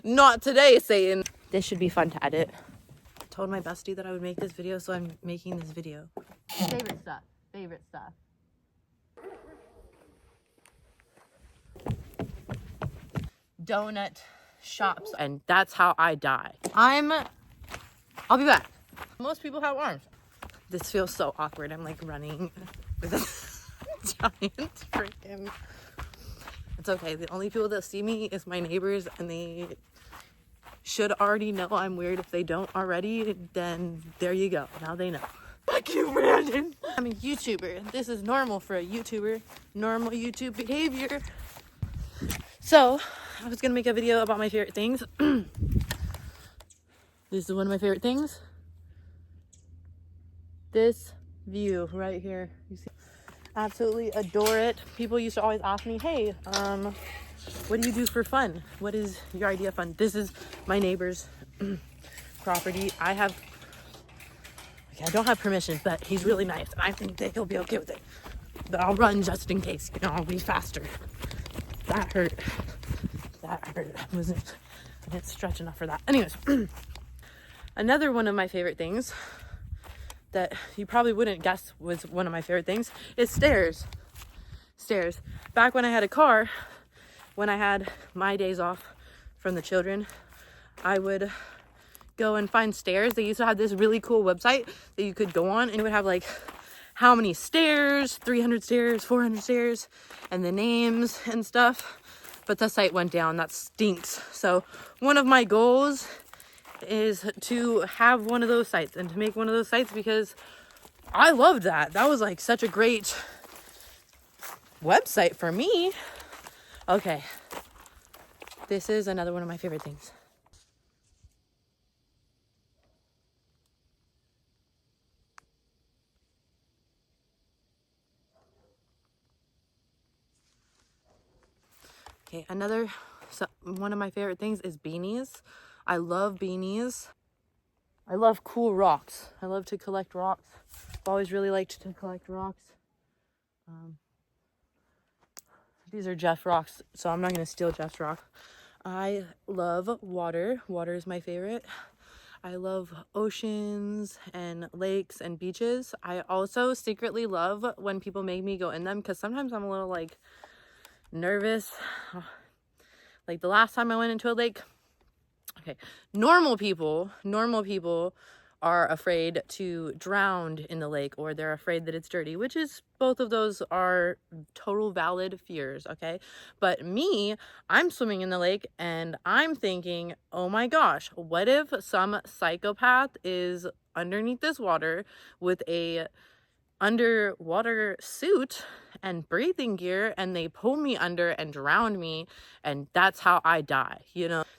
Not today, Satan. This should be fun to edit. I told my bestie that I would make this video, so I'm making this video. Favorite stuff. Favorite stuff. Donut shops. And that's how I die. I'll be back. Most people have arms. This feels so awkward. I'm like running with a giant freaking... It's okay. The only people that see me is my neighbors, and they should already know I'm weird. If they don't already, then there you go. Now they know. Fuck you, Brandon. I'm a YouTuber. This is normal for a YouTuber. Normal YouTube behavior. So, I was gonna make a video about my favorite things. This is one of my favorite things. This view right here. You see? Absolutely adore it. People used to always ask me, hey, what do you do for fun? What is your idea of fun? This is my neighbor's property. I don't have permission, but he's really nice. And I think that he'll be okay with it. But I'll run just in case, I'll be faster. That hurt. That hurt. I didn't stretch enough for that. Anyways, another one of my favorite things that you probably wouldn't guess was one of my favorite things is stairs. Stairs. Back when I had a car, when I had my days off from the children, I would go and find stairs. They used to have this really cool website that you could go on, and it would have like how many stairs, 300 stairs, 400 stairs, and the names and stuff. But the site went down. That stinks. So one of my goals is to have one of those sites and to make one of those sites, because I loved that. That was like such a great website for me. Okay. This is another one of my favorite things. Okay, one of my favorite things is beanies. I love beanies. I love cool rocks. I love to collect rocks. I've always really liked to collect rocks. These are Jeff rocks, so I'm not going to steal Jeff's rock. I love water. Water is my favorite. I love oceans and lakes and beaches. I also secretly love when people make me go in them, because sometimes I'm a little like nervous. Like the last time I went into a lake, okay, normal people are afraid to drown in the lake, or they're afraid that it's dirty, which is, both of those are total valid fears, okay? But me, I'm swimming in the lake and I'm thinking, oh my gosh, what if some psychopath is underneath this water with a underwater suit and breathing gear, and they pull me under and drown me, and that's how I die,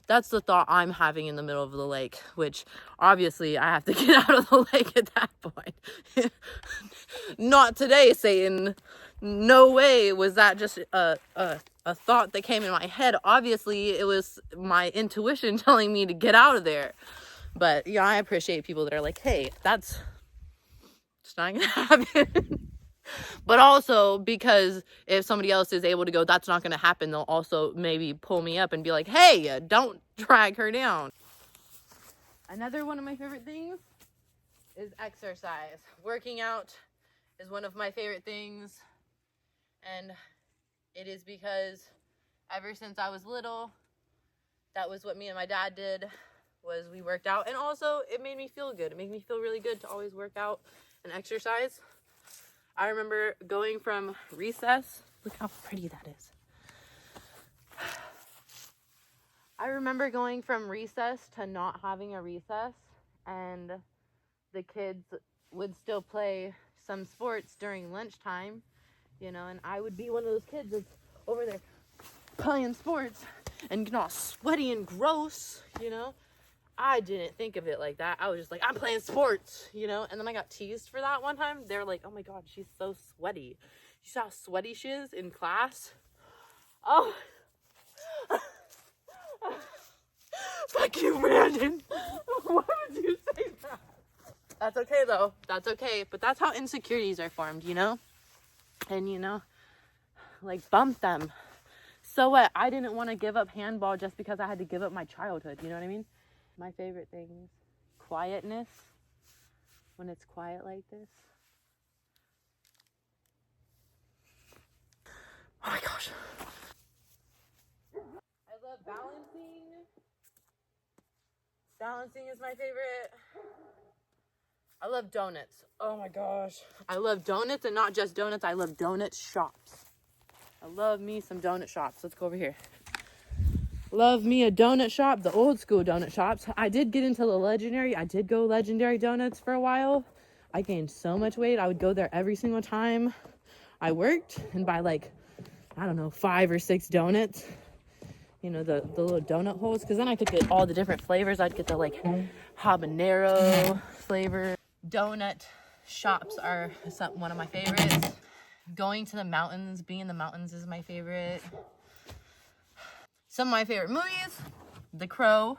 That's the thought I'm having in the middle of the lake, which obviously I have to get out of the lake at that point. Not today, Satan. No way was that just a thought that came in my head. Obviously it was my intuition telling me to get out of there. But yeah, I appreciate people that are like, hey, that's it's not gonna happen. But also, because if somebody else is able to go, that's not gonna happen, they'll also maybe pull me up and be like, hey, don't drag her down. Another one of my favorite things is exercise. Working out is one of my favorite things, and it is because ever since I was little, that was what me and my dad did, was we worked out. And also it made me feel good. It made me feel really good to always work out and exercise. I remember going from recess. Look how pretty that is. I remember going from recess to not having a recess, and the kids would still play some sports during lunchtime, and I would be one of those kids that's over there playing sports and getting all sweaty and gross, I didn't think of it like that. I was just like, I'm playing sports, and then I got teased for that one time. They're like, oh my God, she's so sweaty. You saw how sweaty she is in class? Oh. Fuck you, Brandon. Why would you say that? That's okay, though. That's okay. But that's how insecurities are formed, And, like, bump them. so what? I didn't want to give up handball just because I had to give up my childhood. You know what I mean? My favorite things, quietness. When it's quiet like this. Oh my gosh. I love balancing. Balancing is my favorite. I love donuts. Oh my gosh. I love donuts, and not just donuts. I love donut shops. I love me some donut shops. Let's go over here. Love me a donut shop, the old school donut shops. I did get into the legendary. I did go legendary donuts for a while. I gained so much weight. I would go there every single time I worked and buy like, I don't know, 5 or 6 donuts. You know, the little donut holes, because then I could get all the different flavors. I'd get the like habanero flavor. Donut shops are one of my favorites. Going to the mountains, being in the mountains is my favorite. Some of my favorite movies: The Crow,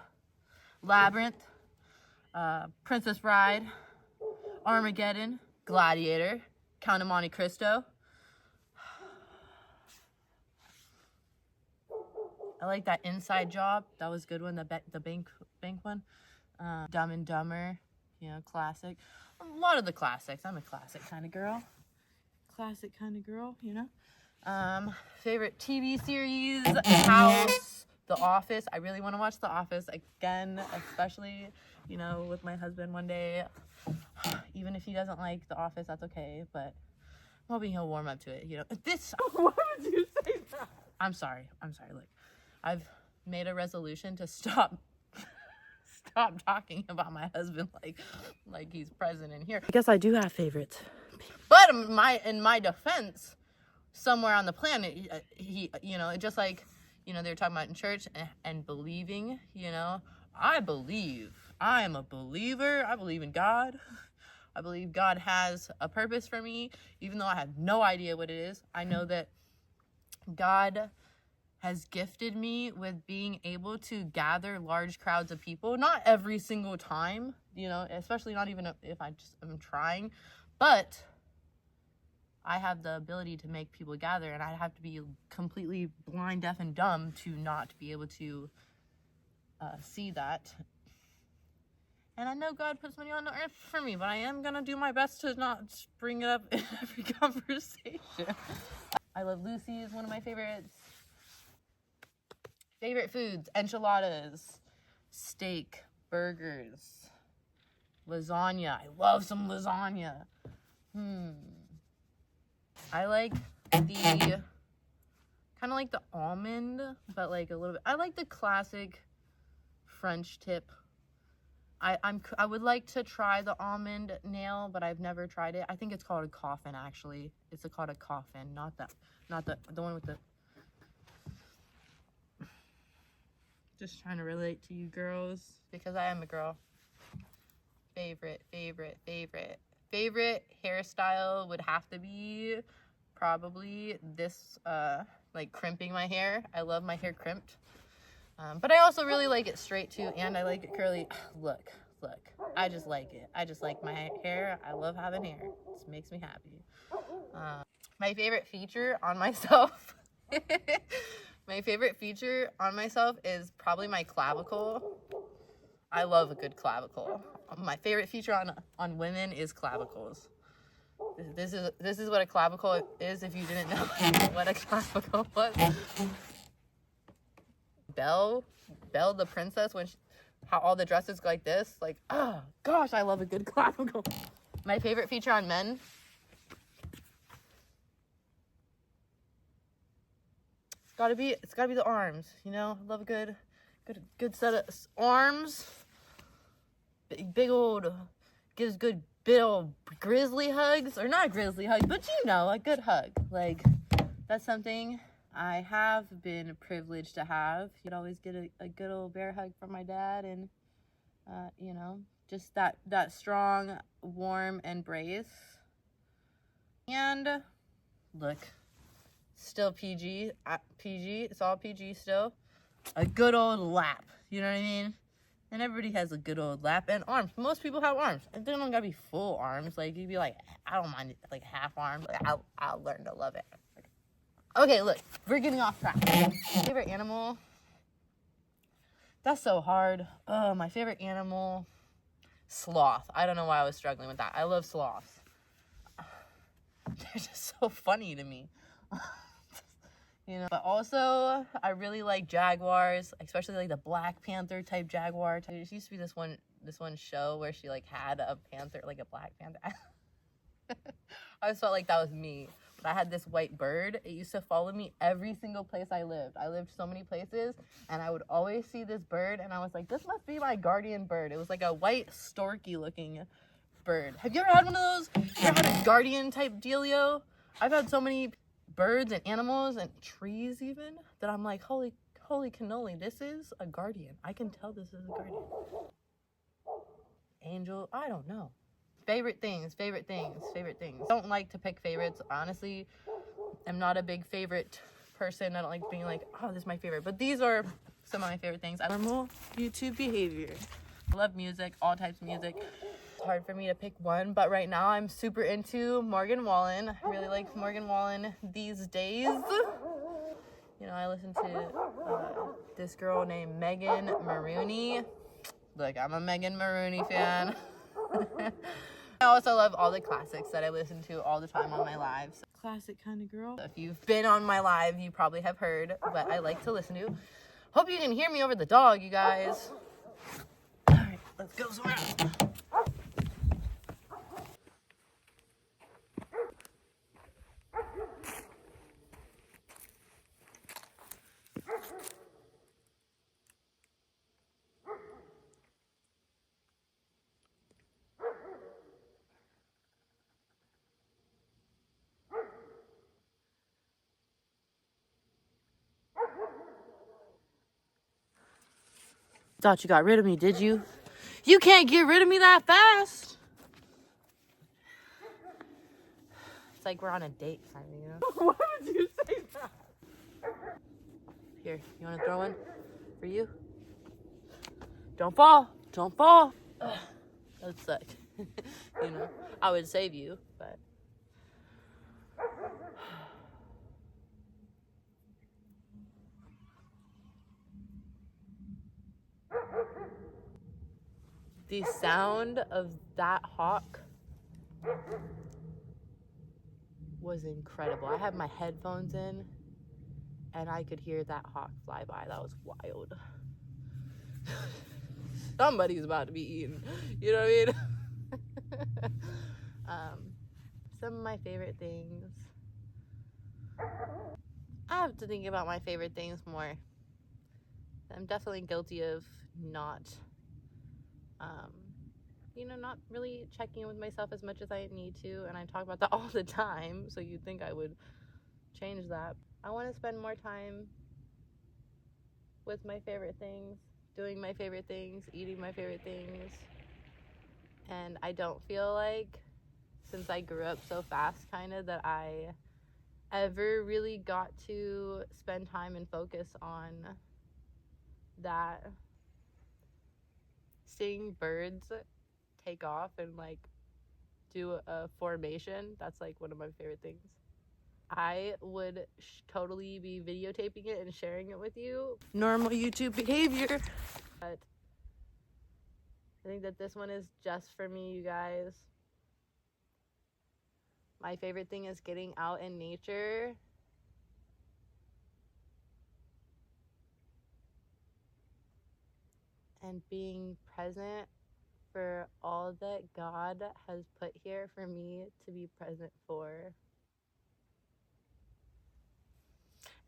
Labyrinth, Princess Bride, Armageddon, Gladiator, Count of Monte Cristo. I like that Inside Job. That was a good one. The bank one. Dumb and Dumber. You know, classic. A lot of the classics. I'm a classic kind of girl. Classic kind of girl, you know. Favorite TV series: House, The Office. I really want to watch The Office again, especially, you know, with my husband one day. Even if he doesn't like The Office, that's okay. But I'm hoping he'll warm up to it. You know, this. Why would you say that? I'm sorry. Look, I've made a resolution to stop talking about my husband like he's present in here. I guess I do have favorites. But in my defense, somewhere on the planet, he, you know, just like, you know, they were talking about in church and believing, you know, I believe. I am a believer. I believe in God. I believe God has a purpose for me, even though I have no idea what it is. I know that God has gifted me with being able to gather large crowds of people. Not every single time, you know, especially not even if I just am trying, but I have the ability to make people gather, and I have to be completely blind, deaf, and dumb to not be able to see that. And I know God puts money on the earth for me, but I am going to do my best to not bring it up in every conversation. I love Lucy is one of my favorites. Favorite foods: enchiladas, steak, burgers, lasagna. I love some lasagna. I like the kind of like the almond, but like a little bit. I like the classic French tip. I would like to try the almond nail, but I've never tried it. I think it's called a coffin, actually. It's called a coffin, not the one with the. Just trying to relate to you girls because I am a girl. Favorite hairstyle would have to be probably this, like crimping my hair. I love my hair crimped. But I also really like it straight too, and I like it curly. Look. I just like it. I just like my hair. I love having hair. It just makes me happy. My favorite feature on myself. My favorite feature on myself is probably my clavicle. I love a good clavicle. My favorite feature on women is clavicles. This is what a clavicle is, if you didn't know what a clavicle was. Belle the princess, how all the dresses go like this, like, oh gosh, I love a good clavicle. My favorite feature on men: it's gotta be the arms, you know. I love a good set of arms. Big old, gives good big old grizzly hugs, or not grizzly hugs, but you know, a good hug. Like, that's something I have been privileged to have. You'd always get a good old bear hug from my dad, and you know, just that strong, warm embrace. And look, still PG, it's all PG still. A good old lap, you know what I mean? And everybody has a good old lap and arms. Most people have arms. It don't gotta be full arms. Like, you'd be like, I don't mind it, like half arms. Like, I'll learn to love it. Okay, look, we're getting off track. Favorite animal? That's so hard. Oh, my favorite animal, sloth. I don't know why I was struggling with that. I love sloths. They're just so funny to me. You know, but also I really like jaguars, especially like the Black Panther type jaguar. There used to be this one show where she like had a panther, like a Black Panther. I always felt like that was me. But I had this white bird. It used to follow me every single place I lived. I lived so many places, and I would always see this bird, and I was like, this must be my guardian bird. It was like a white, storky looking bird. Have you ever had one of those? You ever had a guardian type dealio? I've had so many birds and animals and trees even that I'm like, holy cannoli, this is a guardian. I can tell this is a guardian. Angel, I don't know. Favorite things. Don't like to pick favorites. Honestly, I'm not a big favorite person. I don't like being like, oh, this is my favorite. But these are some of my favorite things. Normal YouTube behavior. I love music, all types of music. It's hard for me to pick one, but right now I'm super into Morgan Wallen. I really like Morgan Wallen these days. You know, I listen to this girl named Megan Maroney. Look, I'm a Megan Maroney fan. I also love all the classics that I listen to all the time on my lives. Classic kind of girl. If you've been on my live, you probably have heard what I like to listen to. Hope you can hear me over the dog, you guys. All right, let's go somewhere else. Thought you got rid of me, did you? You can't get rid of me that fast. It's like we're on a date, kind of, you know? Why would you say that? Here, you want to throw one for you? Don't fall. Don't fall. Ugh, that would suck. You know, I would save you, but. The sound of that hawk was incredible. I had my headphones in and I could hear that hawk fly by. That was wild. Somebody's about to be eaten. You know what I mean? Some of my favorite things. I have to think about my favorite things more. I'm definitely guilty of not not really checking in with myself as much as I need to, and I talk about that all the time, so you'd think I would change that. I want to spend more time with my favorite things, doing my favorite things, eating my favorite things, and I don't feel like, since I grew up so fast, kind of, that I ever really got to spend time and focus on that. Seeing birds take off and like do a formation, that's like one of my favorite things. I would totally be videotaping it and sharing it with you. Normal YouTube behavior. But I think that this one is just for me, you guys. My favorite thing is getting out in nature. And being present for all that God has put here for me to be present for.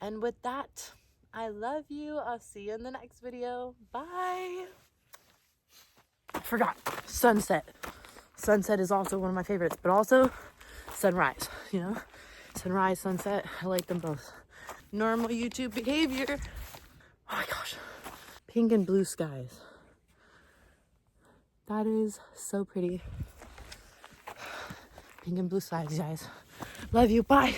And with that, I love you. I'll see you in the next video. Bye. I forgot. Sunset. Sunset is also one of my favorites, but also sunrise, you know? Sunrise, sunset, I like them both. Normal YouTube behavior. Oh my gosh. Pink and blue skies. That is so pretty. Pink and blue skies, guys. Love you. Bye.